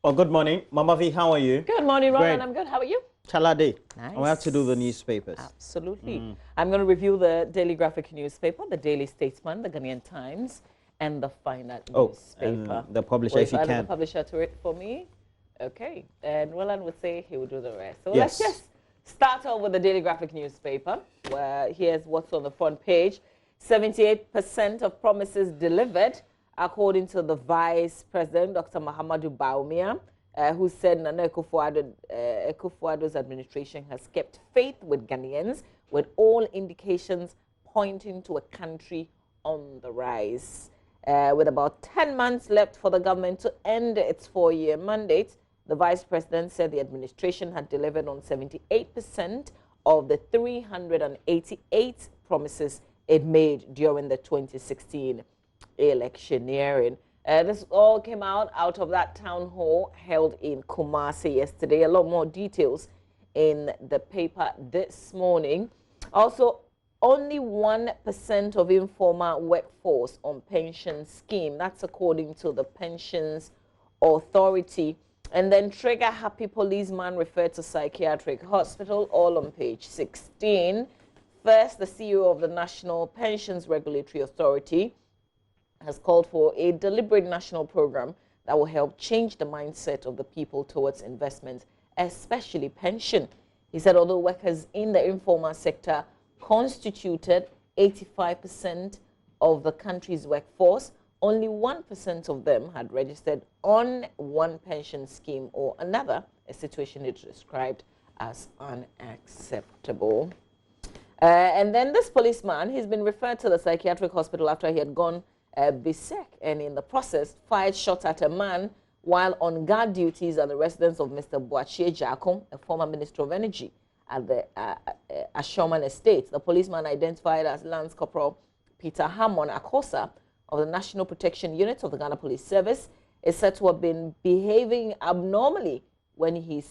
Oh, good morning. Mama V, how are you? Good morning, Ron, Great. and I'm good. How are you? Chalade. Nice. We have to do the newspapers. Absolutely. I'm going to review the Daily Graphic newspaper, the Daily Statesman, the Ghanaian Times, and the Final newspaper. And the publisher, Will if you you can. the publisher to it for me? Okay. And Roland would say he will do the rest. So Yes. let's just start off with the Daily Graphic newspaper, where here's what's on the front page. 78% of promises delivered, according to the Vice President, Dr. Mahamadou Bawumia, who said Nana Akufo-Addo's administration has kept faith with Ghanaians, with all indications pointing to a country on the rise. With about 10 months left for the government to end its 4-year mandate, the Vice President said the administration had delivered on 78% of the 388 promises it made during the 2016 electioneering. This all came out of that town hall held in Kumasi yesterday. A lot more details in the paper this morning. Also, only 1% of informal workforce on pension scheme. That's according to the Pensions Authority. And then trigger happy policeman referred to psychiatric hospital, all on page 16. First, the CEO of the National Pensions Regulatory Authority has called for a deliberate national program that will help change the mindset of the people towards investment, especially pension. He said although workers in the informal sector constituted 85% of the country's workforce, only 1% of them had registered on one pension scheme or another, a situation it described as unacceptable. And then this policeman, he's been referred to the psychiatric hospital after he had gone berserk and in the process fired shots at a man while on guard duties at the residence of Mr. Boachie Jakom, a former Minister of Energy at the Ashoman Estate. The policeman, identified as Lance Corporal Peter Hammond Akosa of the National Protection Unit of the Ghana Police Service, is said to have been behaving abnormally when he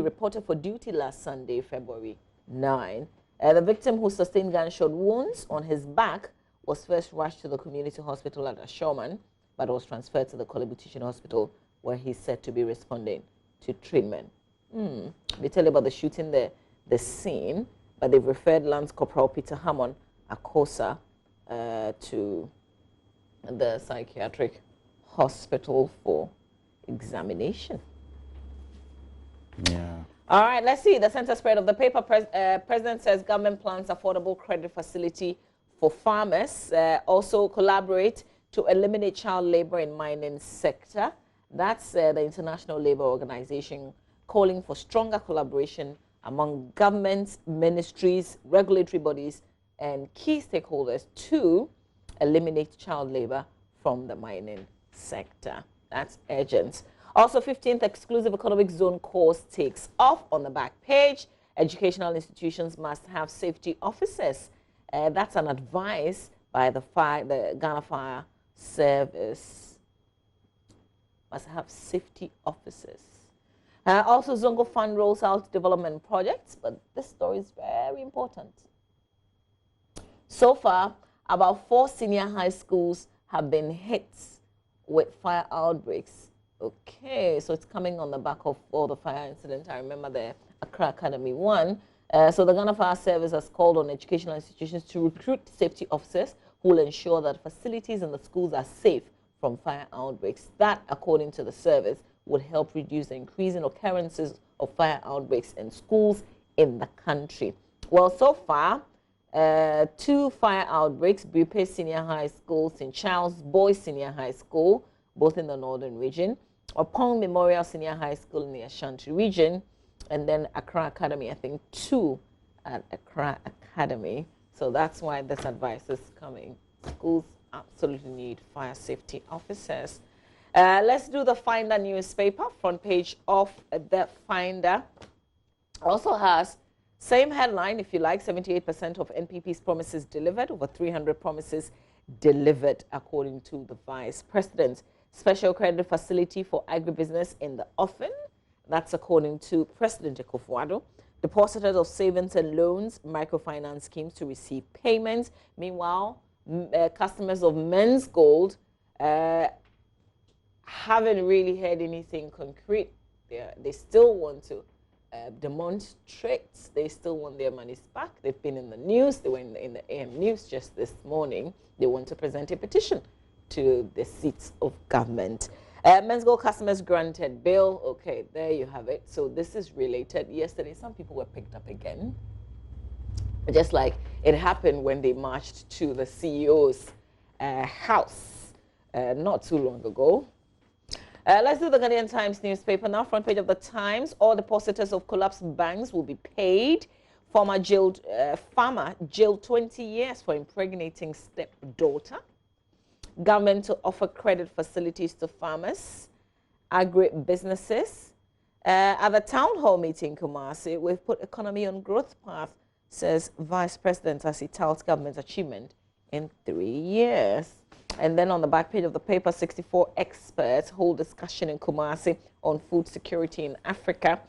reported for duty last Sunday, February 9. The victim, who sustained gunshot wounds on his back, was first rushed to the community hospital at Ashoman, but was transferred to the Kolebu Teaching Hospital, where he's said to be responding to treatment. They tell you about the shooting, the scene, but they've referred Lance Corporal Peter Hammond Akosa to the psychiatric hospital for examination. Yeah. All right, let's see the center spread of the paper. President says government plans affordable credit facility for farmers. Also collaborate to eliminate child labor in mining sector. That's the International Labour Organization calling for stronger collaboration among governments, ministries, regulatory bodies, and key stakeholders to eliminate child labor from the mining sector. That's urgent. Also, 15th Exclusive Economic Zone course takes off on the back page. Educational institutions must have safety officers. That's an advice by the Ghana Fire Service. Must have safety officers. Also, Zongo Fund rolls out development projects, but this story is very important. So far, about 4 senior high schools have been hit with fire outbreaks. Okay, so it's coming on the back of all the fire incidents. I remember the Accra Academy one. So the Ghana Fire Service has called on educational institutions to recruit safety officers who will ensure that facilities in the schools are safe from fire outbreaks. That, according to the service, would help reduce the increasing occurrences of fire outbreaks in schools in the country. Well, so far, 2 fire outbreaks: Bupe Senior High School, St. Charles Boys Senior High School, both in the northern region, Opong Memorial Senior High School in the Ashanti region, and then Accra Academy, I think 2 at Accra Academy. So that's why this advice is coming. Schools absolutely need fire safety officers. Let's do the Finder newspaper. Front page of the Finder also has same headline, if you like: 78% of NPP's promises delivered, over 300 promises delivered, according to the Vice President. Special credit facility for agribusiness in the offing. That's according to President Akufo-Addo. Depositors of savings and loans, microfinance schemes to receive payments. Meanwhile, customers of Men's Gold haven't really heard anything concrete. They still want to demonstrate. They still want their monies back. They've been in the news. They were in the AM news just this morning. They want to present a petition to the seats of government. Men's Gold customers granted bail. Okay, there you have it. So this is related. Yesterday, some people were picked up again, just like it happened when they marched to the CEO's house not too long ago. Let's do the Ghanaian Times newspaper now. Front page of the Times. All depositors of collapsed banks will be paid. Farmer jailed 20 years for impregnating stepdaughter. Government to offer credit facilities to farmers, agri-businesses. At the town hall meeting in Kumasi, we've put economy on growth path, says Vice President as he touts government's achievement in 3 years. And then on the back page of the paper, 64 experts hold discussion in Kumasi on food security in Africa.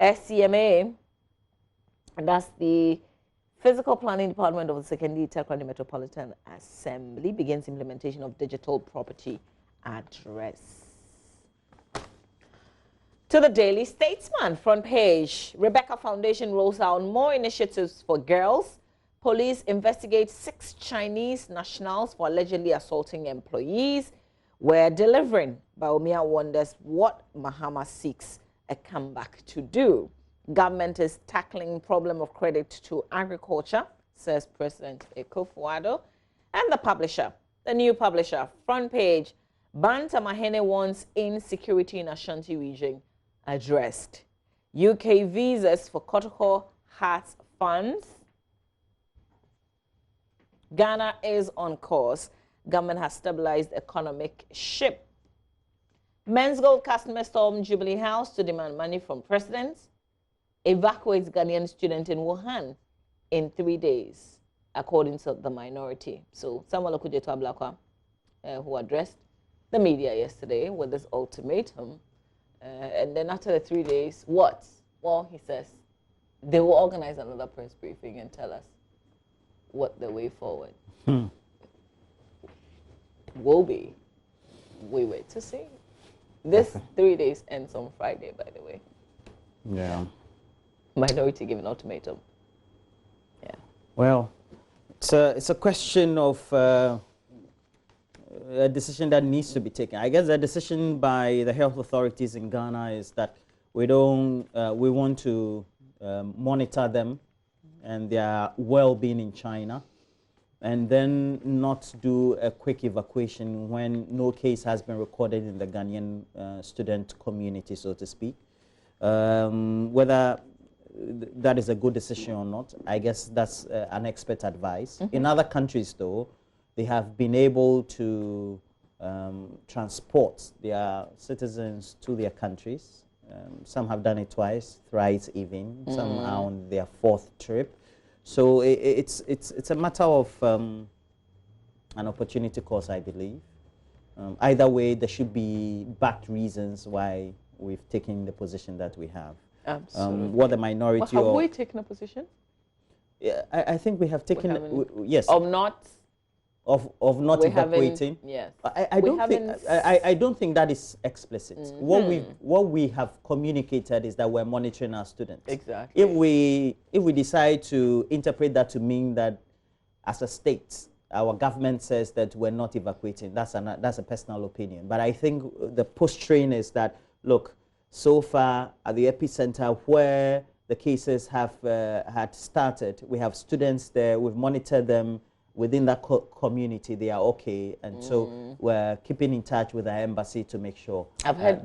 SCMA, and that's the Physical Planning Department of the 2nd Takoradi Metropolitan Assembly, begins implementation of digital property address. To the Daily Statesman, front page. Rebecca Foundation rolls out more initiatives for girls. Police investigate 6 Chinese nationals for allegedly assaulting employees. We're delivering. Baumia wonders what Mahama seeks a comeback to do. Government is tackling problem of credit to agriculture, says President Akufo-Addo. And the publisher, the new publisher, front page. Banta Mahene wants insecurity in Ashanti region addressed. UK visas for Kotoko Hearts funds. Ghana is on course. Government has stabilized economic ship. Men's Gold customer storm Jubilee House to demand money from presidents. Evacuates Ghanaian student in Wuhan in 3 days, according to the minority. So Samuel Okujeto Ablakwa, who addressed the media yesterday with this ultimatum. And then after the 3 days, what? Well, he says they will organize another press briefing and tell us what the way forward will be. We wait to see. This 3 days ends on Friday, by the way. Yeah. Minority giving ultimatum. Yeah. Well, it's a question of a decision that needs to be taken. I guess the decision by the health authorities in Ghana is that we want to monitor them and their well-being in China, and then not do a quick evacuation when no case has been recorded in the Ghanaian student community, so to speak. Whether that is a good decision or not, I guess that's an expert advice. In other countries, though, they have been able to transport their citizens to their countries. Some have done it twice, thrice even. Some are on their 4th trip. So it's a matter of an opportunity cost, I believe. Either way, there should be backed reasons why we've taken the position that we have. Absolutely. What the minority have we taken a position? Yeah, I think we have taken yes. Of not evacuating. Yes. I don't think that is explicit. What we have communicated is that we're monitoring our students. Exactly. If we decide to interpret that to mean that as a state our government says that we're not evacuating, that's a personal opinion. But I think the post-train is that, look, so far at the epicenter where the cases have had started, we have students there, we've monitored them within that community, they are okay, and so we're keeping in touch with our embassy to make sure I've heard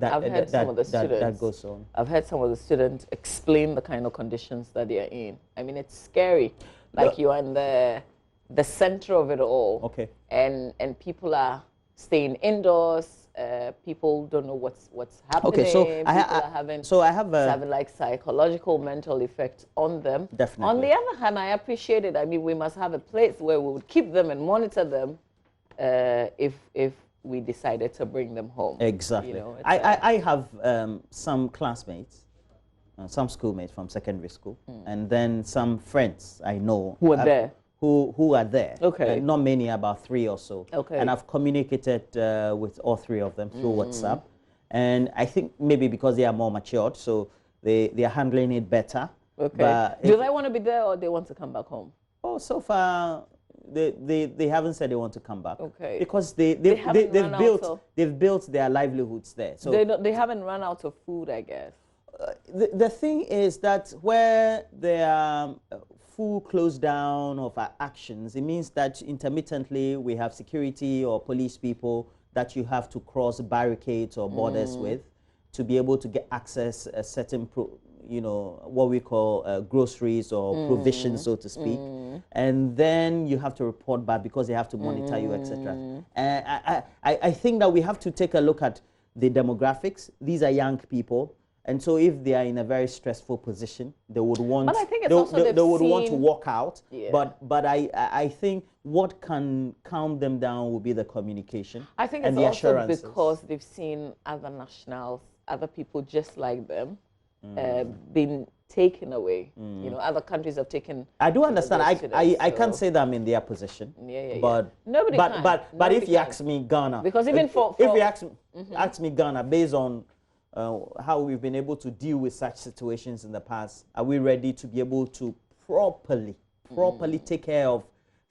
some of the students that goes on. I've heard some of the students explain the kind of conditions that they are in. I mean, it's scary, like you are in the center of it all. Okay. And people are staying indoors. People don't know what's happening. Okay, so it's having like psychological, mental effect on them. Definitely. On the other hand, I appreciate it. I mean, we must have a place where we would keep them and monitor them if we decided to bring them home. Exactly. You know, I have some classmates, some schoolmates from secondary school, and then some friends I know who were there. who are there. Okay. Not many, about 3 or so. Okay. And I've communicated with all 3 of them through WhatsApp. And I think maybe because they are more matured, so they are handling it better. Okay. But do they want to be there or they want to come back home? Oh, so far they haven't said they want to come back. Okay. Because they've built their livelihoods there. So they haven't run out of food, I guess. The thing is that where their food closed down of our actions, it means that intermittently we have security or police people that you have to cross barricades or borders with to be able to get access a certain what we call groceries or provisions, so to speak. And then you have to report back because they have to monitor you, etc. I think that we have to take a look at the demographics. These are young people. And so if they are in a very stressful position, they would want, but I think it's also they would want to walk out. Yeah. But I think what can calm them down will be the communication. I think and it's the also assurances. because they've seen other nationals, other people just like them, being taken away. You know, other countries have taken. I do understand. I can't so. say that I'm in their position. But nobody can. But if you ask me, Ghana, because even if you ask me, Ghana, based on how we've been able to deal with such situations in the past, are we ready to be able to properly take care of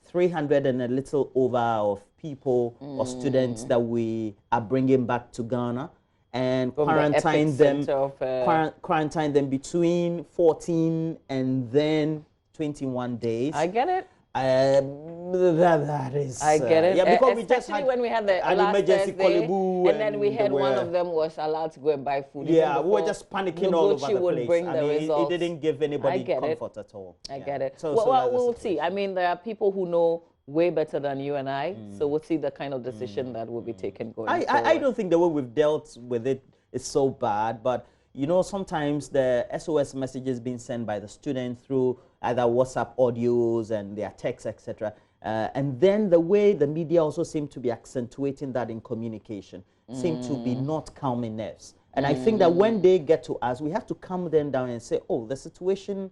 300 and a little over of people or students that we are bringing back to Ghana and quarantine them between 14 and then 21 days? I get it. That is. I get it. Yeah, because especially we just had when we had the an last emergency Thursday, Kolebu and then we had one of them was allowed to go and buy food. Yeah, we were just panicking all over the would place. Bring I the mean, results. it didn't give anybody comfort at all. I get it. So, well, we'll see. I mean, there are people who know way better than you and I, so we'll see the kind of decision that will be taken going forward. I don't think the way we've dealt with it is so bad, but you know, sometimes the SOS messages being sent by the students through either WhatsApp audios and their texts, etc. And then the way the media also seem to be accentuating that in communication seem to be not calming nerves. And I think that when they get to us, we have to calm them down and say, oh, the situation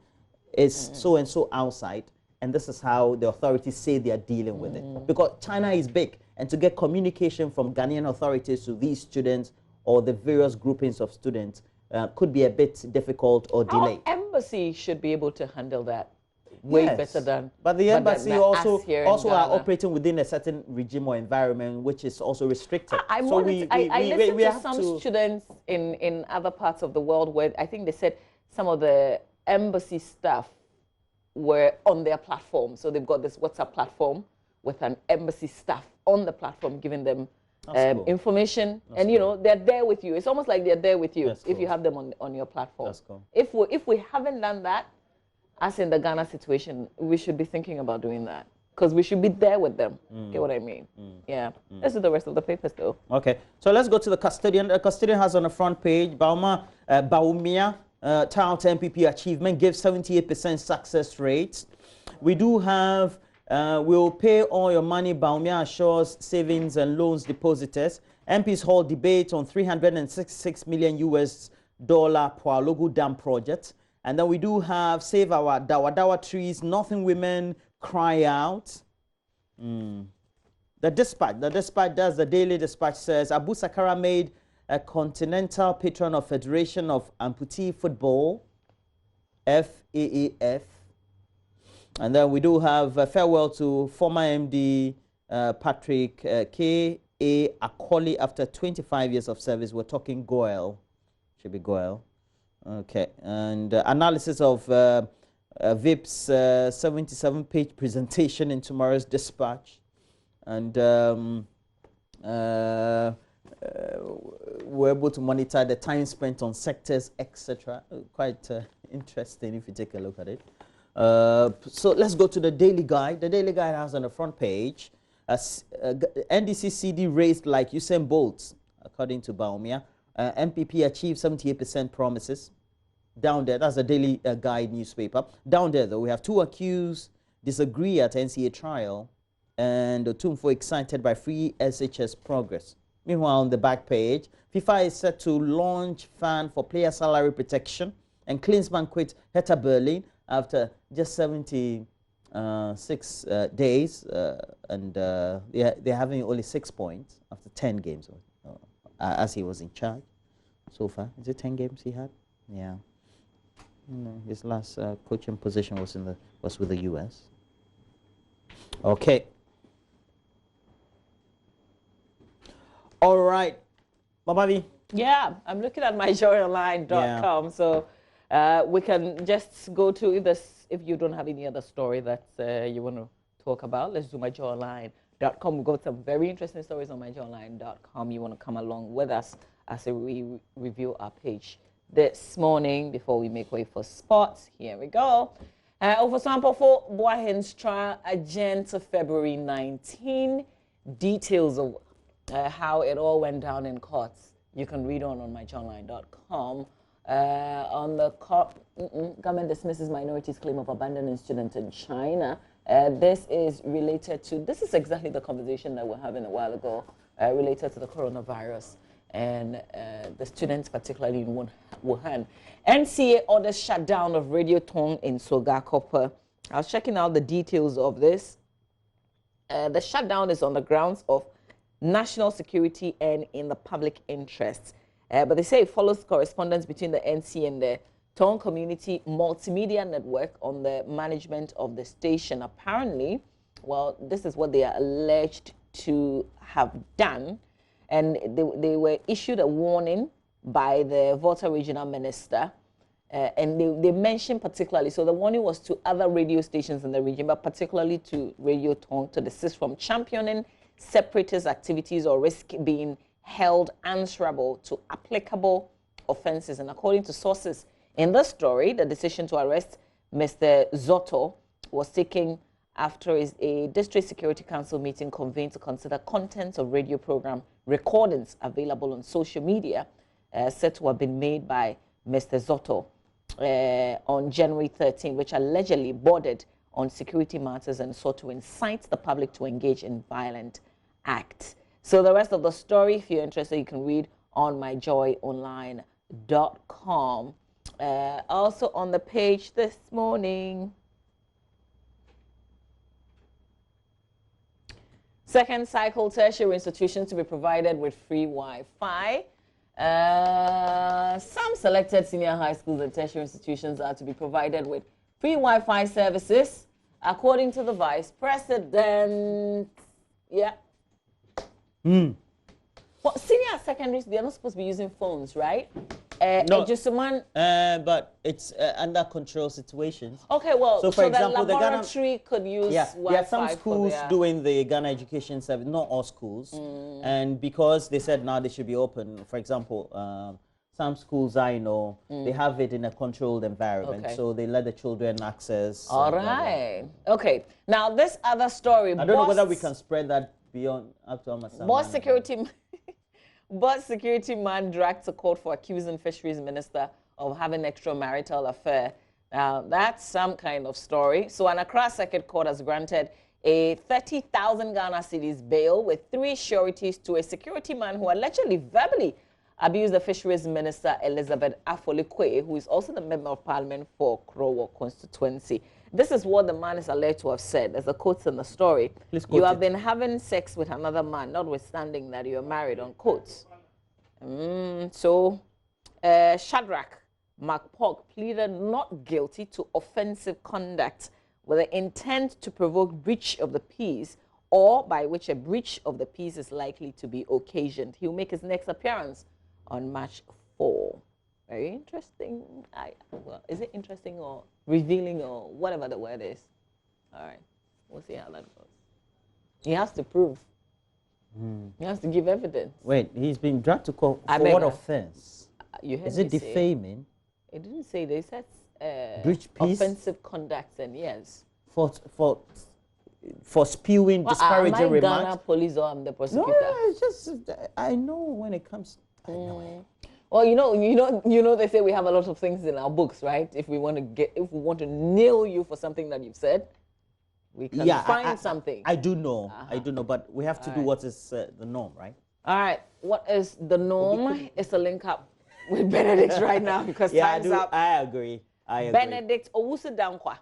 is so and so outside, and this is how the authorities say they are dealing with it. Because China is big, and to get communication from Ghanaian authorities to these students or the various groupings of students could be a bit difficult or delayed. Our embassy should be able to handle that way better than. But the embassy also are operating within a certain regime or environment which is also restricted. I listened to some students in other parts of the world where I think they said some of the embassy staff were on their platform. So they've got this WhatsApp platform with an embassy staff on the platform giving them information. And you know, they're there with you. It's almost like they're there with you if you have them on your platform. That's cool. If we haven't done that, as in the Ghana situation, we should be thinking about doing that because we should be there with them. Get what I mean? Yeah. Let's do the rest of the papers though. Okay. So let's go to the custodian. The custodian has on the front page, Baumia Tout MPP achievement gives 78% success rate. We do have, we'll pay all your money, Baumia assures savings and loans depositors. MPs hold debate on $366 million Pualogu Dam project. And then we do have Save Our Dawa Dawa Trees, Northern Women Cry Out. The Dispatch does, the Daily Dispatch says, Abu Sakara made a continental patron of Federation of Amputee Football, FAAF. And then we do have farewell to former MD Patrick K.A. Akoli after 25 years of service. We're talking Goel. Should be Goel. Okay, and analysis of VIP's 77-page presentation in tomorrow's Dispatch. And we're able to monitor the time spent on sectors, etc. Quite interesting if you take a look at it. So let's go to the Daily Guide. The Daily Guide has on the front page, NDC CD raised like Usain Bolt, according to Baumia. MPP achieved 78% promises. Down there, that's the Daily Guide newspaper. Down there, though, we have 2 accused disagree at NCA trial, and Otumfo excited by free SHS progress. Meanwhile, on the back page, FIFA is set to launch fan for player salary protection, and Klinsmann quit Hertha Berlin after just 70 6 days, and they're having only 6 points after 10 games, as he was in charge so far. Is it 10 games he had? Yeah. His last coaching position was with the U.S. Okay. All right, Babavi. Yeah, I'm looking at my JoyOnline.com, so we can just go to if you don't have any other story that you want to talk about. Let's do my JoyOnline.com. We've got some very interesting stories on my JoyOnline.com. You want to come along with us as we review our page this morning before we make way for sports. Here we go. Over sample for Boahen's trial adjourned to February 19. Details of how it all went down in courts you can read on myjournline.com. On the government dismisses minorities' claim of abandoning students in China. This is exactly the conversation that we're having a while ago, related to the coronavirus and the students, particularly in Wuhan. NCA orders shutdown of Radio Tong in Sogakope. I was checking out the details of this. The shutdown is on the grounds of national security and in the public interest. But they say it follows correspondence between the NC and the Tong Community Multimedia Network on the management of the station. Apparently, well, this is what they are alleged to have done. And they were issued a warning by the Volta Regional Minister. And they mentioned particularly, so the warning was to other radio stations in the region, but particularly to Radio Tong, to desist from championing separatist activities or risk being held answerable to applicable offenses. And according to sources in the story, the decision to arrest Mr. Zotto was taken after a District Security Council meeting convened to consider contents of radio program recordings available on social media said to have been made by Mr. Zotto on January 13, which allegedly bordered on security matters and sought to incite the public to engage in violent acts. So the rest of the story, if you're interested, you can read on myjoyonline.com. Also on the page this morning, second cycle tertiary institutions to be provided with free Wi-Fi. Some selected senior high schools and tertiary institutions are to be provided with free Wi-Fi services, according to the Vice President. Yeah. Well, senior secondaries, they're not supposed to be using phones, right? No, just someone. But it's under control situations. Okay, well, so for example, the laboratory could use Wi-Fi. There are some schools doing the Ghana Education Service, not all schools, and because they said now they should be open. For example, some schools I know they have it in a controlled environment, so they let the children access. All right. Okay. Now this other story. I don't know whether we can spread that beyond up to almost. Boss security man dragged to court for accusing fisheries minister of having extramarital affair. Now, that's some kind of story. So an Accra Circuit Court has granted a 30,000 Ghana cedis bail with 3 sureties to a security man who allegedly verbally abused the fisheries minister Elizabeth Afolikwe, who is also the member of parliament for Krowo constituency. This is what the man is alleged to have said. There's a quote in the story. You have been having sex with another man, notwithstanding that you're married, on quotes. Shadrach McPog pleaded not guilty to offensive conduct with the intent to provoke breach of the peace or by which a breach of the peace is likely to be occasioned. He'll make his next appearance on March 4. Very interesting. Well, is it interesting or revealing or whatever the word is? All right. We'll see how that goes. He has to prove. He has to give evidence. Wait, he's been dragged to court for what offense? Is it defaming? It didn't say. They said breach peace? Offensive conduct, and yes. For spewing disparaging remarks? Am I Ghana police or I'm the prosecutor? No, it's just, I know when it comes. Well, you know, they say we have a lot of things in our books, right? If we want to nail you for something that you've said, we can find something. I do know, but we have to do what is the norm, right? All right, what is the norm? It's a link up with Benedict right now because time's up. I agree. Benedict Owusu Dankwa.